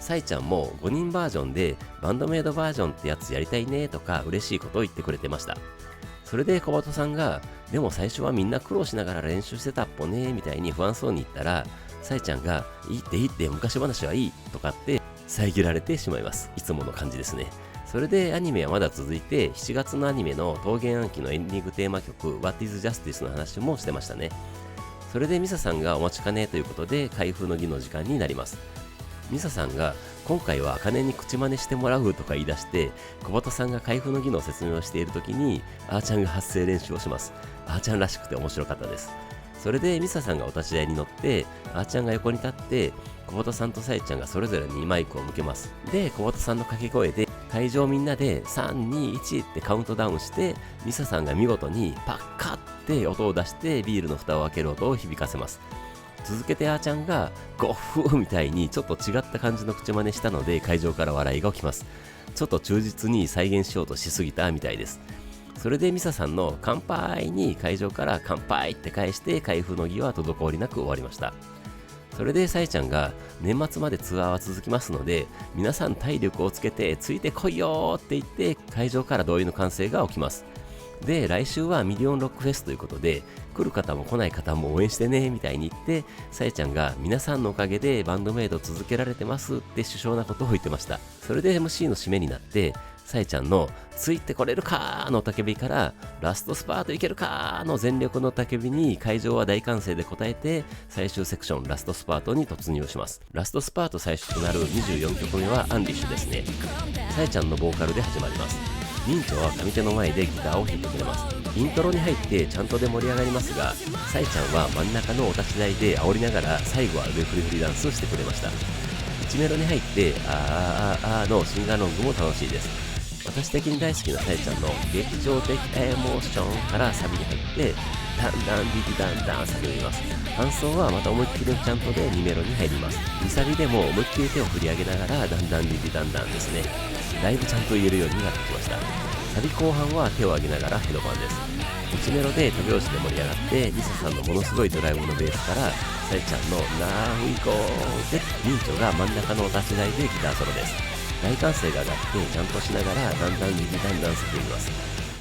さいちゃんも5人バージョンでバンドメイドバージョンってやつやりたいねとか嬉しいことを言ってくれてました。それで小鳩さんが、でも最初はみんな苦労しながら練習してたっぽねみたいに不安そうに言ったら、さいちゃんが、いいっていいって昔話はいいとかって遮られてしまいます。いつもの感じですね。それでアニメはまだ続いて、7月のアニメの桃源暗記のエンディングテーマ曲 What is Justice の話もしてましたね。それでミサさんがお待ちかねということで開封の儀の時間になります。ミサさんが今回は茜に口真似してもらうとか言い出して、小鳩さんが開封の儀の説明をしている時にあーちゃんが発声練習をします。あーちゃんらしくて面白かったです。それでミサさんがお立ち台に乗ってあーちゃんが横に立って小鳩さんとさえちゃんがそれぞれにマイクを向けます。で小鳩さんの掛け声で会場みんなで321ってカウントダウンして、ミサさんが見事にパッカって音を出してビールの蓋を開ける音を響かせます。続けてあーちゃんがゴッフみたいにちょっと違った感じの口真似したので会場から笑いが起きます。ちょっと忠実に再現しようとしすぎたみたいです。それでミサさんの乾杯に会場から乾杯って返して開封の儀は滞りなく終わりました。それでさえちゃんが年末までツアーは続きますので皆さん体力をつけてついてこいよーって言って会場から同意の歓声が起きます。で来週はミリオンロックフェスということで来る方も来ない方も応援してねみたいに言って、さえちゃんが皆さんのおかげでバンドメイド続けられてますって首相なことを言ってました。それで MC の締めになってさえちゃんのついてこれるかーの叫びからラストスパートいけるかーの全力の叫びに会場は大歓声で応えて最終セクションラストスパートに突入します。ラストスパート最初となる24曲目はアンリッシュですね。さえちゃんのボーカルで始まります。ミンチョは上手の前でギターを弾いてくれます。イントロに入ってちゃんとで盛り上がりますが、さえちゃんは真ん中のお立ち台で煽りながら最後は腕振り振りダンスしてくれました。1メロに入ってあーあーあーのシンガロングも楽しいです。私的に大好きなさえちゃんの劇場的エモーションからサビに入ってダンダンディディダンダン叫びます。感想はまた思いっきりのちゃんとで2メロに入ります。2サビでも思いっきり手を振り上げながらダンダンディディダンダンですね。だいぶちゃんと言えるようになってきました。サビ後半は手を上げながらヘドバンです。1メロで手拍子で盛り上がってリサさんのものすごいドライブのベースからさえちゃんのナーウィゴーでミンチョが真ん中のお立ち台でギターソロです。大歓声が上がってジャンプしながらだんだん右だんだん叫びます。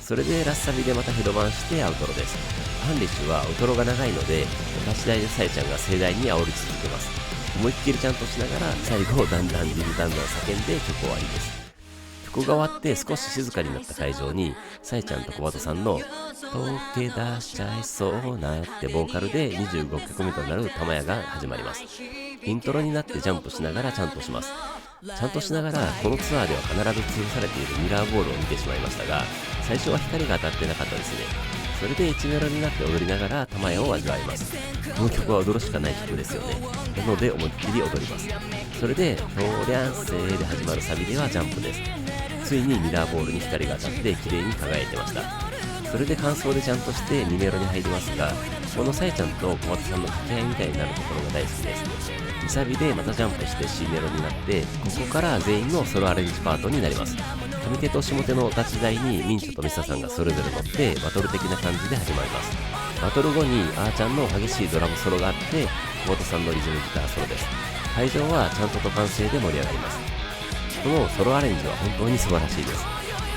それでラッサビでまたヘドバンしてアウトロです。ハンリッシュはアウトロが長いのでお立ち台でさえちゃんが盛大に煽り続けます。思いっきりちゃんとしながら最後だんだん右だんだん叫んで曲終わりです。曲が終わって少し静かになった会場にさえちゃんと小鳩さんの溶け出しちゃいそうなってボーカルで25曲目となる玉屋が始まります。イントロになってジャンプしながらちゃんとします。ちゃんとしながらこのツアーでは必ず潰されているミラーボールを見てしまいましたが、最初は光が当たってなかったですね。それで1メロになって踊りながら玉屋を味わいます。この曲は踊るしかない曲ですよね。なので思いっきり踊ります。それで「とりゃんせー」で始まるサビではジャンプです。ついにミラーボールに光が当たって綺麗に輝いてました。それで感想でちゃんとして2メロに入りますが、このさえちゃんと小松さんの掛け合いみたいになるところが大好きです。2サビでまたジャンプして C メロになって、ここから全員のソロアレンジパートになります。上手と下手のお立ち台にミンチョとミサさんがそれぞれ乗ってバトル的な感じで始まります。バトル後にあーちゃんの激しいドラムソロがあって小松さんのリズムギターソロです。会場はちゃんとと歓声で盛り上がります。このソロアレンジは本当に素晴らしいです。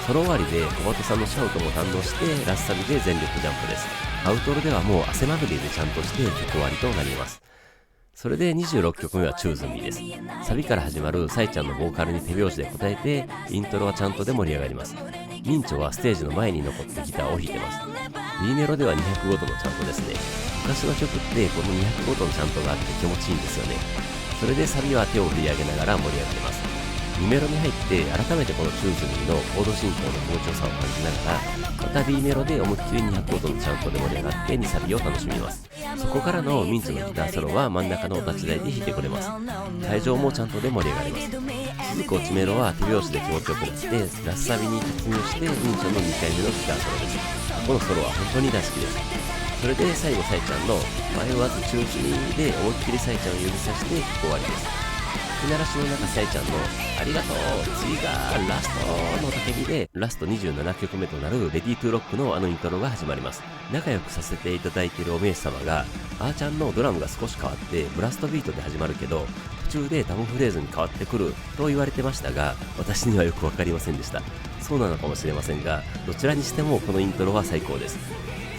ソロ終わりで小鳩さんのシャウトも堪能してラッサビで全力ジャンプです。アウトロではもう汗まみれでちゃんとして曲終わりとなります。それで26曲目はチューズミーです。サビから始まるサイちゃんのボーカルに手拍子で応えてイントロはちゃんとで盛り上がります。ミンチョはステージの前に残ってギターを弾いてます。B メロでは200ごとのちゃんとですね。昔の曲ってこの200ごとのちゃんとがあって気持ちいいんですよね。それでサビは手を振り上げながら盛り上がります。2メロに入って改めてこのチューズミーのコード進行の好調さを感じながら、また B メロで思いっきり200ごとのちゃんとで盛り上がって2サビを楽しみます。そこからのミンチのギターソロは真ん中のお立ち台で弾いてくれます。会場もちゃんとで盛り上がります。続く落ちメロは手拍子で気持ちよくなってラッサビに突入してミンチの2回目のギターソロです。このソロは本当に大好きです。それで最後サイちゃんの迷わずチューズミーで思いっきりサイちゃんを指さして終わりです。吹き鳴らしの中さえちゃんのありがとう次がラストの叫びでラスト27曲目となるレディートゥーロックのあのイントロが始まります。仲良くさせていただいているお名様があーちゃんのドラムが少し変わってブラストビートで始まるけど途中でタムフレーズに変わってくると言われてましたが、私にはよくわかりませんでした。そうなのかもしれませんが、どちらにしてもこのイントロは最高です。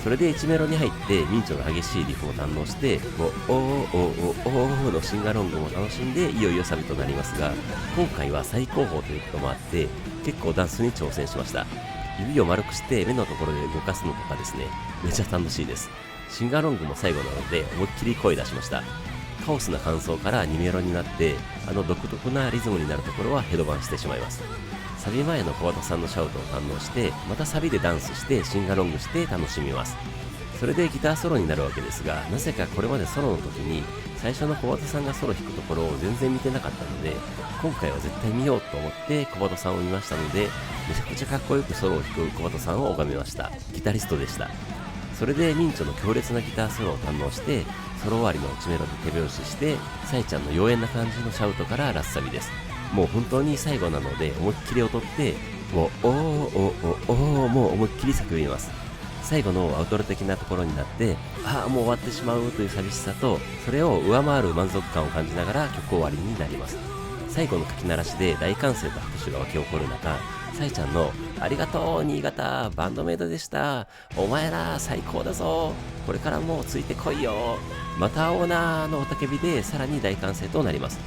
それで1メロに入ってミンチョの激しいリフを堪能してもうおーおーおーおーのシンガロングも楽しんでいよいよサビとなりますが、今回は最高峰ということもあって結構ダンスに挑戦しました。指を丸くして目のところで動かすのとかですね、めちゃ楽しいです。シンガロングも最後なので思いっきり声出しました。カオスな感想から2メロになってあの独特なリズムになるところはヘドバンしてしまいます。サビ前の小畑さんのシャウトを堪能してまたサビでダンスしてシンガロングして楽しみます。それでギターソロになるわけですが、なぜかこれまでソロの時に最初の小畑さんがソロ弾くところを全然見てなかったので、今回は絶対見ようと思って小畑さんを見ましたので、めちゃくちゃかっこよくソロを弾く小畑さんを拝みました。ギタリストでした。それでミンチョの強烈なギターソロを堪能してソロ終わりの落ちメロで手拍子してサイちゃんの妖艶な感じのシャウトからラッサビです。もう本当に最後なので思いっきり踊ってもうおーおーおーおーもう思いっきり叫びます。最後のアウトロ的なところになってああもう終わってしまうという寂しさとそれを上回る満足感を感じながら曲終わりになります。最後の書き鳴らしで大歓声と拍手が沸き起こる中、サイちゃんのありがとう新潟バンドメイドでしたお前ら最高だぞこれからもついてこいよまた会おうなーの雄たけびでさらに大歓声となります。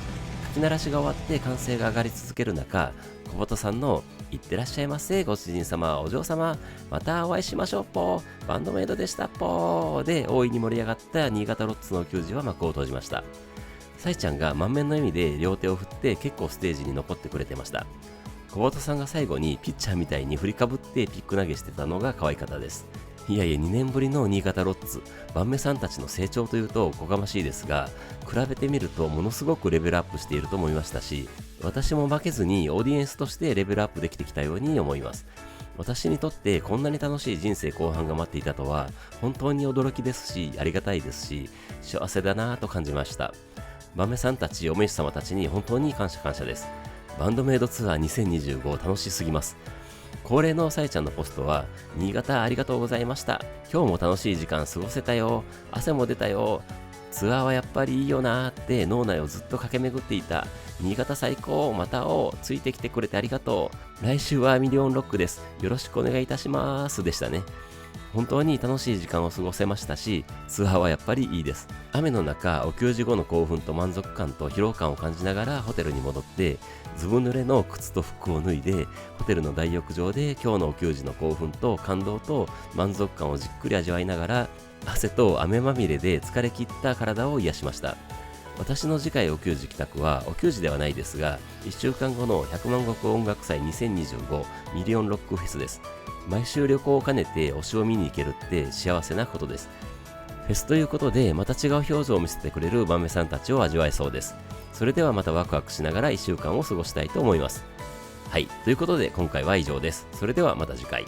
書き鳴らしが終わって歓声が上がり続ける中、小鳩さんのいってらっしゃいませご主人様お嬢様またお会いしましょうぽバンドメイドでしたぽで大いに盛り上がった新潟ロッツの球児は幕を閉じました。サイちゃんが満面の笑みで両手を振って結構ステージに残ってくれてました。小鳩さんが最後にピッチャーみたいに振りかぶってピック投げしてたのが可愛かったです。いやいや、2年ぶりの新潟ロッツ、バンメさんたちの成長というとおこがましいですが、比べてみるとものすごくレベルアップしていると思いましたし、私も負けずにオーディエンスとしてレベルアップできてきたように思います。私にとってこんなに楽しい人生後半が待っていたとは、本当に驚きですし、ありがたいですし、幸せだなぁと感じました。バンメさんたち、お名手様たちに本当に感謝です。バンドメイドツアー2025楽しすぎます。恒例のさえちゃんのポストは、新潟ありがとうございました。今日も楽しい時間過ごせたよ。汗も出たよ。ツアーはやっぱりいいよなーって脳内をずっと駆け巡っていた。新潟最高、また会おう。ついてきてくれてありがとう。来週はミリオンロックです。よろしくお願いいたしますでしたね。本当に楽しい時間を過ごせましたし、ツアーはやっぱりいいです。雨の中、お給仕後の興奮と満足感と疲労感を感じながらホテルに戻って、ずぶ濡れの靴と服を脱いで、ホテルの大浴場で今日のお給仕の興奮と感動と満足感をじっくり味わいながら、汗と雨まみれで疲れ切った体を癒しました。私の次回お給仕帰宅はお給仕ではないですが、1週間後の100万石音楽祭2025ミリオンロックフェスです。毎週旅行を兼ねて推しを見に行けるって幸せなことです。フェスということでまた違う表情を見せてくれるバンメさんたちを味わえそうです。それではまたワクワクしながら1週間を過ごしたいと思います。はい、ということで今回は以上です。それではまた次回。